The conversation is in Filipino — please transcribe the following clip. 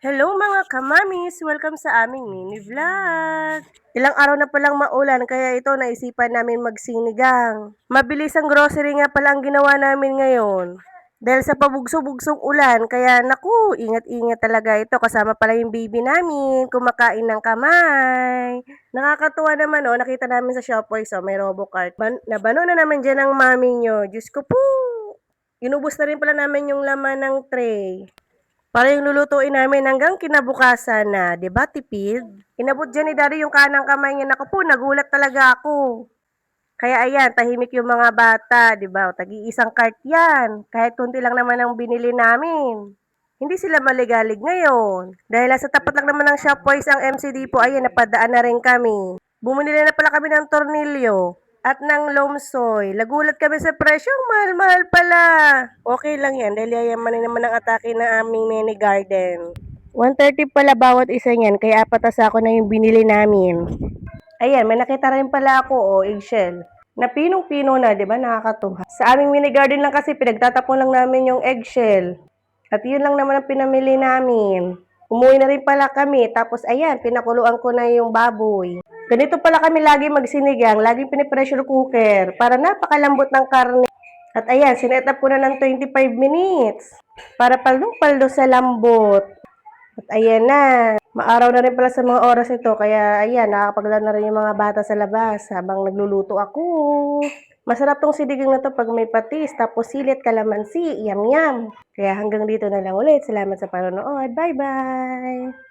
Hello mga kamamis! Welcome sa aming mini vlog! Ilang araw na palang maulan kaya ito naisipan namin magsinigang. Mabilis ang grocery nga pala ang ginawa namin ngayon. Dahil sa pabugso-bugsong ulan, kaya naku, ingat-ingat talaga ito. Kasama pala yung baby namin, kumakain ng kamay. Nakakatuwa naman nakita namin sa Shopwise may RoboCart. Nabano na naman dyan ang mami nyo. Diyos ko po! Inubos na rin pala namin yung laman ng tray. Para yung lulutuin namin hanggang kinabukasan na, 'di ba, tipid? Inabot diyan ni Daddy yung kanang kamay niya. Naku po, nagulat talaga ako. Kaya ayan, tahimik yung mga bata, 'di ba? Tagi-isang cart 'yan. Kahit konti lang naman ang binili namin. Hindi sila maligalig ngayon. Dahil sa tapat lang naman ng Shopwise ang MCD po, ayan, napadaan na rin kami. Bumili na pala kami ng tornilyo at ng lomsoy. Nagulat kami sa presyo, ang mahal-mahal pala. Okay lang yan, dahil yayaman na naman ang atake ng aming mini garden. 130 pala bawat isa niyan, kaya apat na sako na yung binili namin. Ayan, may nakita rin pala ako, eggshell. Na pinong-pino na, di ba? Nakakatuwa. Sa aming mini garden lang kasi, pinagtatapon lang namin yung eggshell. At yun lang naman ang pinamili namin. Umuwi na rin pala kami, tapos ayan, pinakuluan ko na yung baboy. Ganito pala kami lagi magsinigang, laging pinipressure cooker para napakalambot ng karne. At ayan, sinet up ko na ng 25 minutes para paldo sa lambot. At ayan na, maaraw na rin pala sa mga oras ito, kaya ayan, nakakapaglaro na rin yung mga bata sa labas habang nagluluto ako. Masarap tong sinigang na to pag may patis, tapos silit kalamansi, yum yum. Kaya hanggang dito na lang ulit. Salamat sa panonood. Bye-bye!